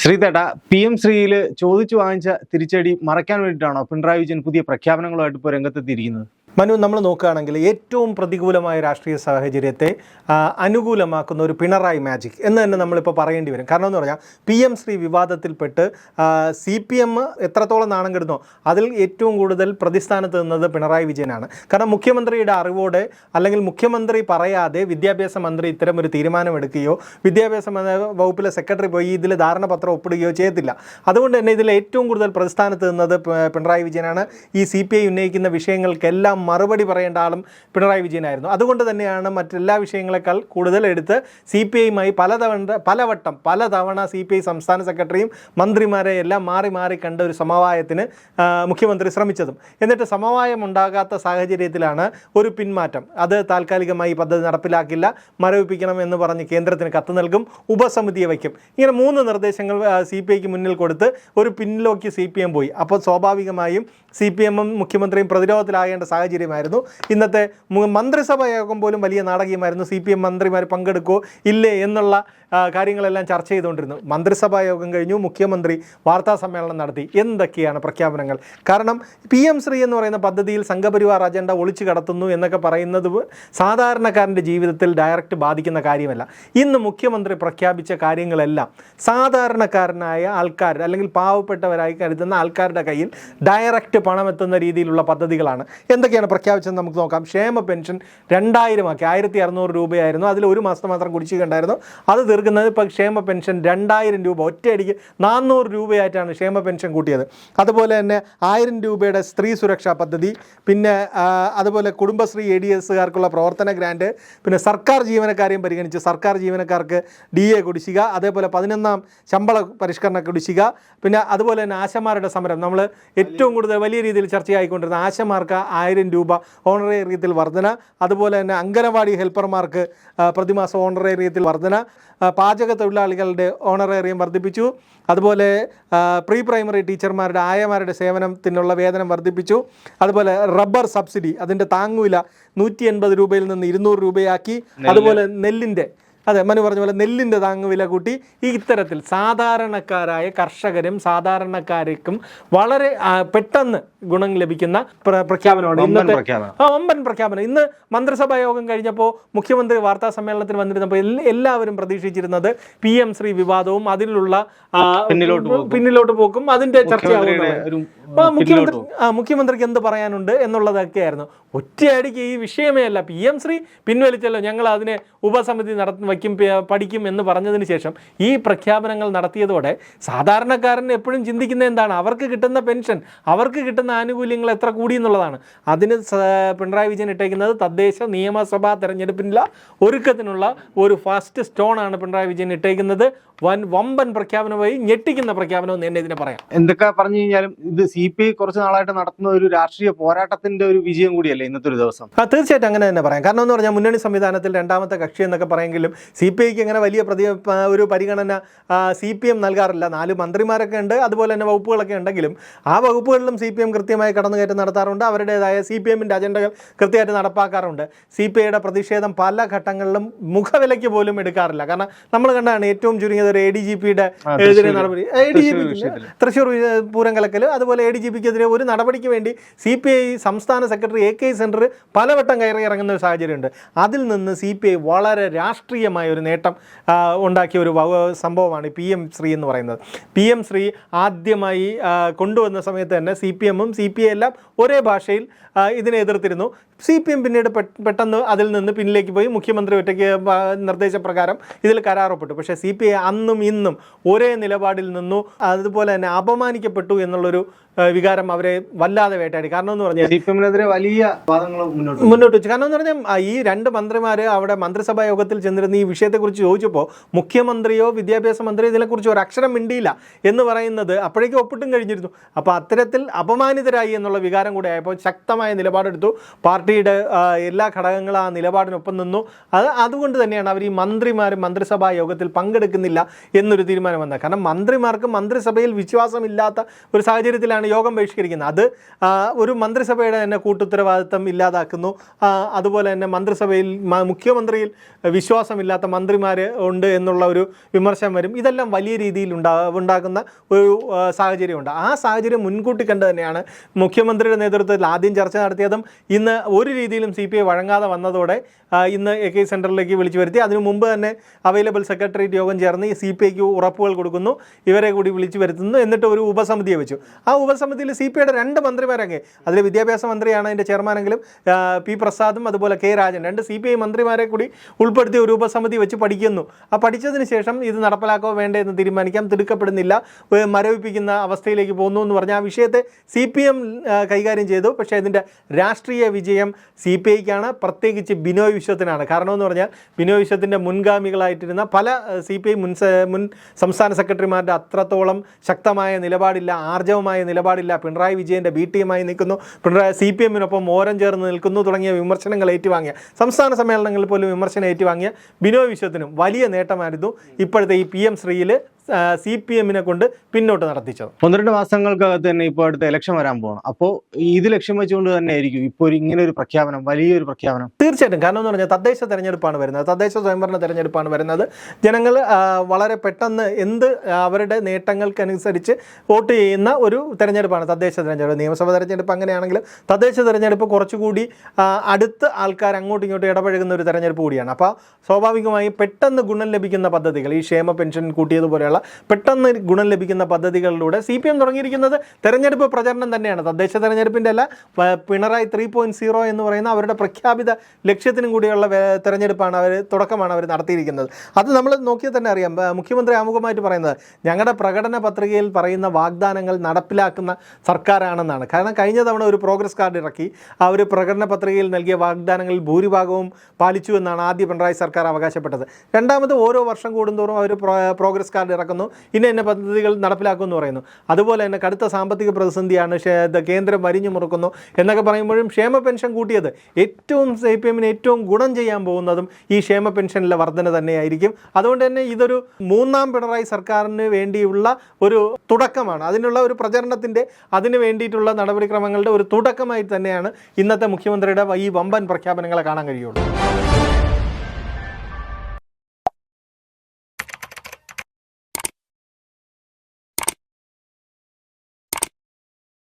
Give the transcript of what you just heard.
ശ്രീതേട്ട, PM ശ്രീയിൽ ചോദിച്ചു വാങ്ങിച്ച തിരിച്ചടി മറയ്ക്കാൻ വേണ്ടിയിട്ടാണോ പിണറായി വിജയൻ പുതിയ പ്രഖ്യാപനങ്ങളുമായിട്ട് ഇപ്പോൾ രംഗത്തെത്തിയിരിക്കുന്നത്? മനു, നമ്മൾ നോക്കുകയാണെങ്കിൽ ഏറ്റവും പ്രതികൂലമായ രാഷ്ട്രീയ സാഹചര്യത്തെ അനുകൂലമാക്കുന്ന ഒരു പിണറായി മാജിക് എന്ന് തന്നെ നമ്മളിപ്പോൾ പറയേണ്ടി വരും. കാരണം എന്ന് പറഞ്ഞാൽ PM ശ്രീ വിവാദത്തിൽപ്പെട്ട് CPM എത്രത്തോളം നാണം കെടുന്നോ അതിൽ ഏറ്റവും കൂടുതൽ പ്രതിസ്ഥാനത്ത് നിന്നത് പിണറായി വിജയനാണ്. കാരണം മുഖ്യമന്ത്രിയുടെ അറിവോടെ അല്ലെങ്കിൽ മുഖ്യമന്ത്രി പറയാതെ വിദ്യാഭ്യാസ മന്ത്രി ഇത്തരം ഒരു തീരുമാനമെടുക്കുകയോ വിദ്യാഭ്യാസ വകുപ്പിലെ സെക്രട്ടറി പോയി ഇതിൽ ധാരണാപത്രം ഒപ്പിടുകയോ ചെയ്യത്തില്ല. അതുകൊണ്ട് തന്നെ ഇതിൽ ഏറ്റവും കൂടുതൽ പ്രതിസ്ഥാനത്ത് നിന്നത് പിണറായി വിജയനാണ്. ഈ CPI ഉന്നയിക്കുന്ന വിഷയങ്ങൾക്കെല്ലാം മറുപടി പറയേണ്ട ആളും പിണറായി വിജയനായിരുന്നു. അതുകൊണ്ട് തന്നെയാണ് മറ്റെല്ലാ വിഷയങ്ങളെക്കാൾ കൂടുതൽ എടുത്ത് CPIയുമായി പലതവണ CPI സംസ്ഥാന സെക്രട്ടറിയും മന്ത്രിമാരെ എല്ലാം മാറി കണ്ട ഒരു സമവായത്തിന് മുഖ്യമന്ത്രി ശ്രമിച്ചതും. എന്നിട്ട് സമവായം ഉണ്ടാകാത്ത സാഹചര്യത്തിലാണ് ഒരു പിന്മാറ്റം. അത് താൽക്കാലികമായി പദ്ധതി നടപ്പിലാക്കില്ല, മരവിപ്പിക്കണം എന്ന് പറഞ്ഞ് കേന്ദ്രത്തിന് കത്ത് നൽകും, ഉപസമിതിയെ വയ്ക്കും. ഇങ്ങനെ 3 നിർദ്ദേശങ്ങൾ CPIക്ക് മുന്നിൽ കൊടുത്ത് ഒരു പിന്നിലേക്ക് CPM പോയി. അപ്പോൾ സ്വാഭാവികമായും CPMും മുഖ്യമന്ത്രിയും പ്രതിരോധത്തിലാകേണ്ട സാഹചര്യമായിരുന്നു. ഇന്നത്തെ മന്ത്രിസഭാ യോഗം പോലും വലിയ നാടകീയമായിരുന്നു. CPM മന്ത്രിമാർ പങ്കെടുക്കുമോ ഇല്ലേ എന്നുള്ള കാര്യങ്ങളെല്ലാം ചർച്ച ചെയ്തുകൊണ്ടിരുന്നു. മന്ത്രിസഭാ യോഗം കഴിഞ്ഞു, മുഖ്യമന്ത്രി വാർത്താ സമ്മേളനം നടത്തി. എന്തൊക്കെയാണ് പ്രഖ്യാപനങ്ങൾ? കാരണം PM ശ്രീ എന്ന് പറയുന്ന പദ്ധതിയിൽ സംഘപരിവാർ അജണ്ട ഒളിച്ചു കടത്തുന്നു എന്നൊക്കെ പറയുന്നത് സാധാരണക്കാരൻ്റെ ജീവിതത്തിൽ ഡയറക്റ്റ് ബാധിക്കുന്ന കാര്യമല്ല. ഇന്ന് മുഖ്യമന്ത്രി പ്രഖ്യാപിച്ച കാര്യങ്ങളെല്ലാം സാധാരണക്കാരനായ ആൾക്കാർ അല്ലെങ്കിൽ പാവപ്പെട്ടവരായി കരുതുന്ന ആൾക്കാരുടെ കയ്യിൽ ഡയറക്റ്റ് പണം എത്തുന്ന രീതിയിലുള്ള പദ്ധതികളാണ്. എന്തൊക്കെയാണ് പ്രഖ്യാപിച്ചത് നമുക്ക് നോക്കാം. ക്ഷേമ പെൻഷൻ 2000 ആക്കി. 1600 രൂപയായിരുന്നു. അതിൽ ഒരു മാസത്തെ മാത്രം കുടിശ്ശിക ഉണ്ടായിരുന്നു. അത് തീർക്കുന്നത് ഇപ്പോൾ ക്ഷേമ പെൻഷൻ 2000 രൂപ ഒറ്റയടിക്ക് 400 രൂപയായിട്ടാണ് ക്ഷേമ പെൻഷൻ കൂട്ടിയത്. അതുപോലെ തന്നെ 1000 രൂപയുടെ സ്ത്രീ സുരക്ഷാ പദ്ധതി, പിന്നെ അതുപോലെ കുടുംബശ്രീ ADSകാർക്കുള്ള പ്രവർത്തന ഗ്രാൻഡ്, പിന്നെ സർക്കാർ ജീവനക്കാരെയും പരിഗണിച്ച് സർക്കാർ ജീവനക്കാർക്ക് DA കുടിശ്ശിക, അതേപോലെ 11ാം ശമ്പള പരിഷ്കരണ കുടിശ്ശിക, പിന്നെ അതുപോലെ തന്നെ ആശമാരുടെ സമരം. നമ്മൾ ഏറ്റവും കൂടുതൽ വലിയ രീതിയിൽ ചർച്ചയായിക്കൊണ്ടിരുന്ന ആശമാർക്ക് 1000 രൂപ ഓണറേറിയത്തിൽ വർധന, അതുപോലെ തന്നെ അംഗനവാടി ഹെൽപ്പർമാർക്ക് പ്രതിമാസം ഓണറേറിയത്തിൽ വർധന, പാചക തൊഴിലാളികളുടെ ഓണറേറിയം വർദ്ധിപ്പിച്ചു, അതുപോലെ പ്രീ പ്രൈമറി ടീച്ചർമാരുടെ ആയമാരുടെ സേവനത്തിനുള്ള വേതനം വർദ്ധിപ്പിച്ചു, അതുപോലെ റബ്ബർ സബ്സിഡി അതിൻ്റെ താങ്ങുവില 180 രൂപയിൽ നിന്ന് 200 രൂപയാക്കി, അതുപോലെ നെല്ലിൻ്റെ മനു പറഞ്ഞ പോലെ നെല്ലിൻ്റെ താങ്ങുവില കൂട്ടി. ഈ ഇത്തരത്തിൽ സാധാരണക്കാരായ കർഷകരും സാധാരണക്കാർക്കും വളരെ പെട്ടെന്ന് ഗുണം ലഭിക്കുന്ന പ്രഖ്യാപനമാണ് ഇന്നത്തെ ഒമ്പൻ പ്രഖ്യാപനം. ഇന്ന് മന്ത്രിസഭാ യോഗം കഴിഞ്ഞപ്പോൾ മുഖ്യമന്ത്രി വാർത്താ സമ്മേളനത്തിൽ വന്നിരുന്നപ്പോൾ എല്ലാവരും പ്രതീക്ഷിച്ചിരുന്നത് PM ശ്രീ വിവാദവും അതിലുള്ള പിന്നിലോട്ട് പോക്കും അതിൻ്റെ ചർച്ചയാകും. മുഖ്യമന്ത്രിക്ക് എന്ത് പറയാനുണ്ട് എന്നുള്ളതൊക്കെയായിരുന്നു. ഒറ്റയടിക്ക് ഈ വിഷയമേ അല്ല, PM ശ്രീ പിൻവലിച്ചല്ലോ, ഞങ്ങൾ അതിനെ ഉപസമിതി പഠിക്കും എന്ന് പറഞ്ഞതിന് ശേഷം ഈ പ്രഖ്യാപനങ്ങൾ നടത്തിയതോടെ സാധാരണക്കാരൻ എപ്പോഴും ചിന്തിക്കുന്ന എന്താണ്? അവർക്ക് കിട്ടുന്ന പെൻഷൻ, അവർക്ക് കിട്ടുന്ന ആനുകൂല്യങ്ങൾ എത്ര കൂടി എന്നുള്ളതാണ്. അതിന് പിണറായി വിജയൻ ഇട്ടേക്കുന്നത് തദ്ദേശ നിയമസഭാ തെരഞ്ഞെടുപ്പിനുള്ള ഒരുക്കത്തിനുള്ള ഒരു ഫസ്റ്റ് സ്റ്റോണാണ് പിണറായി വിജയൻ ഇട്ടേക്കുന്നത്. വമ്പൻ പ്രഖ്യാപനമായി, ഞെട്ടിക്കുന്ന പ്രഖ്യാപനം എന്ന് തന്നെ ഇതിനെ പറയാം. എന്തൊക്കെ പറഞ്ഞു കഴിഞ്ഞാലും ഇത് CPI കുറച്ച് നാളായിട്ട് നടത്തുന്ന ഒരു രാഷ്ട്രീയ പോരാട്ടത്തിന്റെ ഒരു വിജയം കൂടിയല്ലേ ഇന്നത്തെ ഒരു ദിവസം? തീർച്ചയായിട്ടും അങ്ങനെ തന്നെ പറയാം. കാരണം എന്ന് പറഞ്ഞാൽ മുന്നണി സംവിധാനത്തിൽ 2ാമത്തെ കക്ഷി എന്നൊക്കെ പറയുമെങ്കിലും CPIക്ക് അങ്ങനെ വലിയ ഒരു പരിഗണന CPM നൽകാറില്ല. 4 മന്ത്രിമാരൊക്കെ ഉണ്ട്, അതുപോലെ തന്നെ വകുപ്പുകളൊക്കെ ഉണ്ടെങ്കിലും ആ വകുപ്പുകളിലും CPM കൃത്യമായി കടന്നുകയറ്റം നടത്താറുണ്ട്. അവരുടേതായ CPMൻ്റെ അജണ്ടകൾ കൃത്യമായിട്ട് നടപ്പാക്കാറുണ്ട്. CPIയുടെ പ്രതിഷേധം പല ഘട്ടങ്ങളിലും മുഖവിലയ്ക്ക് പോലും എടുക്കാറില്ല. കാരണം നമ്മൾ കണ്ടാണ് ഏറ്റവും ചുരുങ്ങിയത് ഒരു ADGPയുടെ എതിരെ നടപടി, തൃശ്ശൂർ പൂരം കലക്കൽ, അതുപോലെ ADGPക്കെതിരെ ഒരു നടപടിക്ക് വേണ്ടി CPI സംസ്ഥാന സെക്രട്ടറി AK സെൻറ്റർ പലവട്ടം കയറി ഇറങ്ങുന്ന ഒരു സാഹചര്യമുണ്ട്. അതിൽ നിന്ന് CPI വളരെ രാഷ്ട്രീയമായ ഒരു നേട്ടം ഉണ്ടാക്കിയ ഒരു സംഭവമാണ് PM ശ്രീ എന്ന് പറയുന്നത്. PM ശ്രീ ആദ്യമായി കൊണ്ടുവന്ന സമയത്ത് തന്നെ CPMും CPI എല്ലാം ഒരേ ഭാഷയിൽ ഇതിനെ എതിർത്തിരുന്നു. CPM പിന്നീട് പെട്ടെന്ന് അതിൽ നിന്ന് പിന്നിലേക്ക് പോയി മുഖ്യമന്ത്രി ഒറ്റയ്ക്ക് നിർദ്ദേശപ്രകാരം ഇതിൽ കരാറൊപ്പെട്ടു. പക്ഷേ CPI അന്നും ഇന്നും ഒരേ നിലപാടിൽ നിന്നു. അതുപോലെ തന്നെ അപമാനിക്കപ്പെട്ടു എന്നുള്ളൊരു വികാരം അവരെ വല്ലാതെ വേട്ടയാടി. കാരണം എന്ന് പറഞ്ഞാൽ CPMനെതിരെ വലിയ വാദങ്ങൾ മുന്നോട്ട് വെച്ചു. കാരണം എന്ന് പറഞ്ഞാൽ ഈ 2 മന്ത്രിമാർ അവിടെ മന്ത്രിസഭാ യോഗത്തിൽ ചെന്നിരുന്ന ഈ വിഷയത്തെക്കുറിച്ച് ചോദിച്ചപ്പോൾ മുഖ്യമന്ത്രിയോ വിദ്യാഭ്യാസ മന്ത്രിയോ ഇതിനെക്കുറിച്ച് ഒരു അക്ഷരം മിണ്ടിയില്ല എന്ന് പറയുന്നത് അപ്പോഴേക്കും ഒപ്പിട്ടും കഴിഞ്ഞിരുന്നു. അപ്പോൾ അത്തരത്തിൽ അപമാനിതരായി എന്നുള്ള വികാരം കൂടെ ആയപ്പോൾ ശക്തമായ നിലപാടെടുത്തു. പാർട്ടി പാർട്ടിയുടെ എല്ലാ ഘടകങ്ങളും ആ നിലപാടിനൊപ്പം നിന്നു. അതുകൊണ്ട് തന്നെയാണ് അവർ ഈ മന്ത്രിമാരും മന്ത്രിസഭാ യോഗത്തിൽ പങ്കെടുക്കുന്നില്ല എന്നൊരു തീരുമാനം വന്നത്. കാരണം മന്ത്രിമാർക്ക് മന്ത്രിസഭയിൽ വിശ്വാസമില്ലാത്ത ഒരു സാഹചര്യത്തിലാണ് യോഗം ബഹിഷ്കരിക്കുന്നത്. അത് ഒരു മന്ത്രിസഭയുടെ തന്നെ കൂട്ടുത്തരവാദിത്തം ഇല്ലാതാക്കുന്നു. അതുപോലെ തന്നെ മന്ത്രിസഭയിൽ മുഖ്യമന്ത്രിയിൽ വിശ്വാസമില്ലാത്ത മന്ത്രിമാർ ഉണ്ട് എന്നുള്ള ഒരു വിമർശനം വരും. ഇതെല്ലാം വലിയ രീതിയിൽ ഉണ്ടാകുന്ന ഒരു സാഹചര്യമുണ്ട്. ആ സാഹചര്യം മുൻകൂട്ടി കണ്ട് തന്നെയാണ് മുഖ്യമന്ത്രിയുടെ നേതൃത്വത്തിൽ ആദ്യം ചർച്ച നടത്തിയതും ഇന്ന് ഒരു രീതിയിലും CPI വഴങ്ങാതെ വന്നതോടെ ഇന്ന് AK സെൻറ്ററിലേക്ക് വിളിച്ചു വരുത്തി. അതിനു മുമ്പ് തന്നെ അവൈലബിൾ സെക്രട്ടേറിയറ്റ് യോഗം ചേർന്ന് ഈ CPIക്ക് ഉറപ്പുകൾ കൊടുക്കുന്നു, ഇവരെ കൂടി വിളിച്ചു വരുത്തുന്നു. എന്നിട്ട് ഒരു ഉപസമിതിയെ വെച്ചു. ആ ഉപസമിതിയിൽ CPIയുടെ 2 മന്ത്രിമാരങ്ങ്, അതിൽ വിദ്യാഭ്യാസ മന്ത്രിയാണ് അതിൻ്റെ ചെയർമാനെങ്കിലും P പ്രസാദും അതുപോലെ K രാജൻ, 2 CPI മന്ത്രിമാരെ കൂടി ഉൾപ്പെടുത്തി ഒരു ഉപസമിതി വെച്ച് പഠിക്കുന്നു. ആ പഠിച്ചതിന് ശേഷം ഇത് നടപ്പിലാക്കോ വേണ്ടേ എന്ന് തീരുമാനിക്കാം. തിടുക്കപ്പെടുന്നില്ല, മരവിപ്പിക്കുന്ന അവസ്ഥയിലേക്ക് പോകുന്നു എന്ന് പറഞ്ഞാൽ ആ വിഷയത്തെ CPM കൈകാര്യം ചെയ്തു. പക്ഷേ ഇതിൻ്റെ രാഷ്ട്രീയ വിജയം CPIക്കാണ്, പ്രത്യേകിച്ച് ബിനോയ് വിശ്വത്തിനാണ്. കാരണം എന്ന് പറഞ്ഞാൽ ബിനോയ് വിശ്വത്തിൻ്റെ മുൻഗാമികളായിട്ടിരുന്ന പല CPI മുൻ സംസ്ഥാന സെക്രട്ടറിമാരുടെ അത്രത്തോളം ശക്തമായ നിലപാടില്ല, ആർജവമായ നിലപാടില്ല. പിണറായി വിജയൻ്റെ B ടീമായി നിൽക്കുന്നു, CPMനൊപ്പം ഓരം ചേർന്ന് നിൽക്കുന്നു തുടങ്ങിയ വിമർശനങ്ങൾ ഏറ്റുവാങ്ങിയ, സംസ്ഥാന സമ്മേളനങ്ങളിൽ പോലും വിമർശനം ഏറ്റുവാങ്ങിയ ബിനോയ് വിശ്വത്തിനും വലിയ നേട്ടമായിരുന്നു ഇപ്പോഴത്തെ ഈ PM ശ്രീയിൽ CPMനെ കൊണ്ട് പിന്നോട്ട് നടത്തിച്ചത്. 1-2 മാസങ്ങൾക്കകത്ത് തന്നെ ഇപ്പോൾ അടുത്ത ഇലക്ഷൻ വരാൻ പോകണം. അപ്പോൾ ഇത് ലക്ഷ്യം വെച്ചുകൊണ്ട് തന്നെ ആയിരിക്കും ഇപ്പോൾ ഇങ്ങനെ ഒരു പ്രഖ്യാപനം, വലിയൊരു പ്രഖ്യാപനം. തീർച്ചയായിട്ടും. കാരണം എന്ന് പറഞ്ഞാൽ തദ്ദേശ തെരഞ്ഞെടുപ്പാണ് വരുന്നത്, തദ്ദേശ സ്വയംഭരണ തെരഞ്ഞെടുപ്പാണ് വരുന്നത്. ജനങ്ങൾ വളരെ പെട്ടെന്ന് അവരുടെ നേട്ടങ്ങൾക്കനുസരിച്ച് വോട്ട് ചെയ്യുന്ന ഒരു തെരഞ്ഞെടുപ്പാണ് തദ്ദേശ തെരഞ്ഞെടുപ്പ്. നിയമസഭാ തെരഞ്ഞെടുപ്പ് അങ്ങനെയാണെങ്കിലും തദ്ദേശ തെരഞ്ഞെടുപ്പ് കുറച്ചുകൂടി അടുത്ത് ആൾക്കാർ അങ്ങോട്ടും ഇങ്ങോട്ടും ഇടപഴകുന്ന ഒരു തെരഞ്ഞെടുപ്പ് കൂടിയാണ്. അപ്പോൾ സ്വാഭാവികമായും പെട്ടെന്ന് ഗുണം ലഭിക്കുന്ന പദ്ധതികൾ, ഈ ക്ഷേമ പെൻഷൻ കൂട്ടിയതുപോലെയുള്ള പെട്ടെന്ന് ഗുണം ലഭിക്കുന്ന പദ്ധതികളിലൂടെ CPM തുടങ്ങിയിരിക്കുന്നത് തെരഞ്ഞെടുപ്പ് പ്രചരണം തന്നെയാണ്. തദ്ദേശ തെരഞ്ഞെടുപ്പിൻ്റെ അല്ല, പിണറായി 3.0 എന്ന് പറയുന്ന അവരുടെ പ്രഖ്യാപിത ലക്ഷ്യത്തിനും കൂടിയുള്ള തെരഞ്ഞെടുപ്പാണ് തുടക്കമാണ് അവർ നടത്തിയിരിക്കുന്നത്. അത് നമ്മൾ നോക്കിയാൽ തന്നെ അറിയാം. മുഖ്യമന്ത്രി ആമുഖമായിട്ട് പറയുന്നത് ഞങ്ങളുടെ പ്രകടന പത്രികയിൽ പറയുന്ന വാഗ്ദാനങ്ങൾ നടപ്പിലാക്കുന്ന സർക്കാരാണെന്നാണ്. കാരണം കഴിഞ്ഞ തവണ ഒരു പ്രോഗ്രസ് കാർഡ് ഇറക്കി, അവർ പ്രകടന പത്രികയിൽ നൽകിയ വാഗ്ദാനങ്ങളിൽ ഭൂരിഭാഗവും പാലിച്ചു എന്നാണ് ആദ്യ പിണറായി സർക്കാർ അവകാശപ്പെട്ടത്. രണ്ടാമത് ഓരോ വർഷം കൂടുന്തോറും അവർ പ്രോഗ്രസ് കാർഡ് ഇറക്കുന്നു, ഇന്ന പദ്ധതികൾ നടപ്പിലാക്കുമെന്ന് പറയുന്നു. അതുപോലെ തന്നെ കടുത്ത സാമ്പത്തിക പ്രതിസന്ധിയാണ്, കേന്ദ്രം വരിഞ്ഞു മുറുക്കുന്നു എന്നൊക്കെ പറയുമ്പോഴും ക്ഷേമ പെൻഷൻ കൂട്ടിയത് CPMന് ഏറ്റവും ഗുണം ചെയ്യാൻ പോകുന്നതും ഈ ക്ഷേമ പെൻഷനിലെ വർധന തന്നെയായിരിക്കും. അതുകൊണ്ട് തന്നെ ഇതൊരു 3ാം പിണറായി സർക്കാരിന് വേണ്ടിയുള്ള ഒരു തുടക്കമാണ്. അതിനുള്ള ഒരു പ്രചരണത്തിൻ്റെ, അതിന് വേണ്ടിയിട്ടുള്ള നടപടിക്രമങ്ങളുടെ ഒരു തുടക്കമായി തന്നെയാണ് ഇന്നത്തെ മുഖ്യമന്ത്രിയുടെ ഈ വമ്പൻ പ്രഖ്യാപനങ്ങളെ കാണാൻ കഴിയുള്ളൂ.